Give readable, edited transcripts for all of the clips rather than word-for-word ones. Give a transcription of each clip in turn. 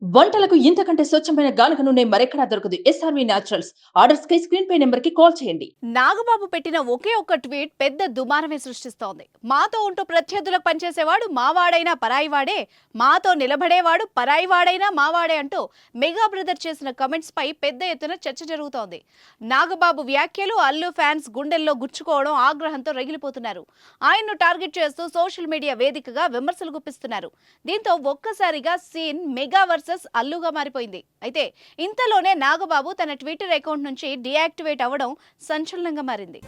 వంటలకు ఇంతకంటే స్వచ్ఛమైన గానుగ నూనె మరెక్కడా దొరకదు. SRV naturals. ఆర్డర్స్ కై స్క్రీన్ పై నెంబర్ కి కాల్ చేయండి. నాగబాబు పెట్టిన ఒకే ఒక్క ట్వీట్ పెద్ద దుమారమే సృష్టిస్తోంది. మాతో ఉంటూ ప్రత్యర్థులకు పనిచేసేవాడు మావాడైనా పరాయివాడే, మాతో నిలబడేవాడు పరాయివాడైనా మావాడే అంటూ మెగా బ్రదర్ చేసిన కమెంట్స్ పై పెద్ద ఎత్తున చర్చ జరుగుతోంది. నాగబాబు వ్యాఖ్యలు అల్లు ఫ్యాన్స్ గుండెల్లో గుచ్చుకోవడం ఆగ్రహంతో రగిలిపోతున్నారు. ఆయన్ను టార్గెట్ చేస్తూ సోషల్ మీడియా వేదికగా విమర్శలు గుప్పిస్తున్నారు. దీంతో ఒక్కసారిగా సీన్ మెగా వర్సెస్ అల్లుగా మారిపోయింది. అయితే ఇంతలోనే నాగబాబు తన ట్విట్టర్ అకౌంట్ నుంచి డీయాక్టివేట్ అవ్వడం సంచలనంగా మారింది.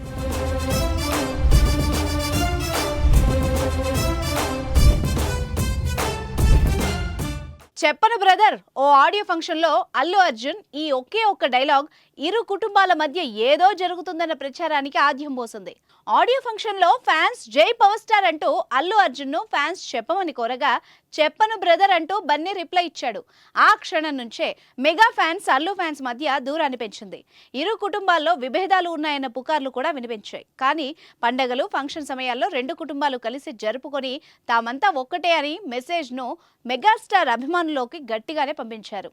చెప్పను బ్రదర్ ఓ ఆడియో ఫంక్షన్ లో అల్లు అర్జున్ ఈ ఒకే ఒక్క డైలాగ్ ఇరు కుటుంబాల మధ్య ఏదో జరుగుతుందన్న ప్రచారానికి ఆద్యం పోసింది. ఆడియో ఫంక్షన్ లో ఫ్యాన్స్ జై పవర్ స్టార్ అంటూ అల్లు అర్జున్ ను ఫ్యాన్స్ చెప్పమని కోరగా చెప్పను బ్రదర్ అంటూ బన్నీ రిప్లై ఇచ్చాడు. ఆ క్షణం నుంచే మెగా ఫ్యాన్స్ అల్లు ఫ్యాన్స్ మధ్య దూరాన్ని పెంచింది. ఇరు కుటుంబాల్లో విభేదాలు ఉన్నాయన్న పుకార్లు కూడా వినిపించాయి. కానీ పండగలు ఫంక్షన్ సమయాల్లో రెండు కుటుంబాలు కలిసి జరుపుకొని తామంతా ఒక్కటే అని మెసేజ్ ను మెగాస్టార్ అభిమానులోకి గట్టిగానే పంపించారు.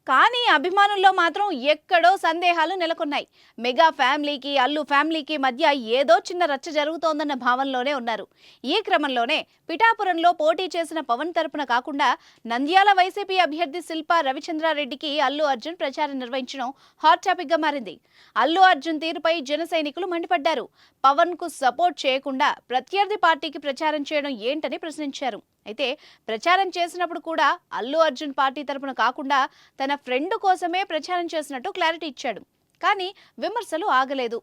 కానీ అభిమానుల్లో మాత్రం ఎక్కడో సందేహాలు నెలకొన్నాయి. మెగా ఫ్యామిలీకి అల్లు ఫ్యామిలీకి మధ్య ఏదో చిన్న రచ్చ జరుగుతోందన్న భావనలోనే ఉన్నారు. ఈ క్రమంలోనే పిఠాపురంలో పోటీ చేసిన పవన్ తరపున కాకుండా నంద్యాల వైసీపీ అభ్యర్థి శిల్పా రవిచంద్రారెడ్డికి అల్లు అర్జున్ ప్రచారం నిర్వహించడం హాట్ టాపిక్ గా మారింది. అల్లు అర్జున్ తీరుపై జన సైనికులు మండిపడ్డారు. పవన్ కు సపోర్ట్ చేయకుండా ప్రత్యర్థి పార్టీకి ప్రచారం చేయడం ఏంటని ప్రశ్నించారు. అయితే ప్రచారం చేసినప్పుడు కూడా అల్లు అర్జున్ పార్టీ తరపున కాకుండా తన ఫ్రెండ్ కోసమే ప్రచారం చేసినట్టు క్లారిటీ ఇచ్చాడు. కానీ విమర్శలు ఆగలేదు.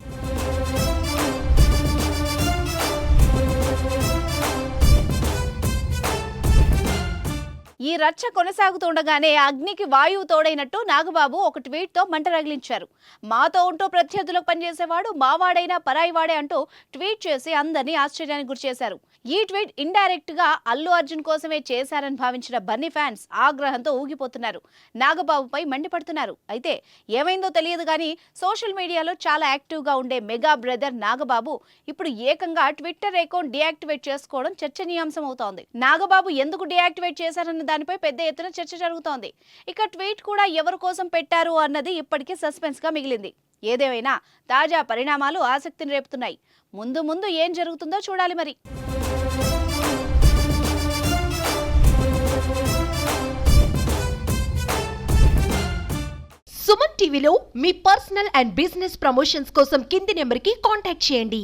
ఈ రచ్చ కొనసాగుతుండగానే అగ్నికి వాయువు తోడైనట్టు నాగబాబు ఒక ట్వీట్ తో మంట రగిలించారు. మాతో ఉంటూ ప్రత్యర్థులకు పనిచేసేవాడు మావాడైనా పరాయివాడే అంటూ ట్వీట్ చేసి అందరినీ ఆశ్చర్యానికి గురిచేశారు. ఈ ట్వీట్ ఇండైరెక్ట్ గా అల్లు అర్జున్ కోసమే చేశారని భావించిన బన్నీ ఫ్యాన్స్ ఆగ్రహంతో ఊగిపోతున్నారు. నాగబాబుపై మండిపడుతున్నారు. అయితే ఏమైందో తెలియదు కానీ సోషల్ మీడియాలో చాలా యాక్టివ్ గా ఉండే మెగా బ్రదర్ నాగబాబు ఇప్పుడు ఏకంగా ట్విట్టర్ అకౌంట్ డీయాక్టివేట్ చేసుకోవడం చర్చనీయాంశం అవుతోంది. నాగబాబు ఎందుకు డీయాక్టివేట్ చేశారన్న దానిపై పెద్ద ఎత్తున చర్చ జరుగుతోంది. ఇక ట్వీట్ కూడా ఎవరి కోసం పెట్టారు అన్నది ఇప్పటికీ సస్పెన్స్ గా మిగిలింది. ఏదేమైనా తాజా పరిణామాలు ఆసక్తిని రేపుతున్నాయి. ముందు ముందు ఏం జరుగుతుందో చూడాలి మరి. సుమన్ టీవీలో మీ పర్సనల్ అండ్ బిజినెస్ ప్రమోషన్స్ కోసం కింది నెంబర్కి కాంటాక్ట్ చేయండి.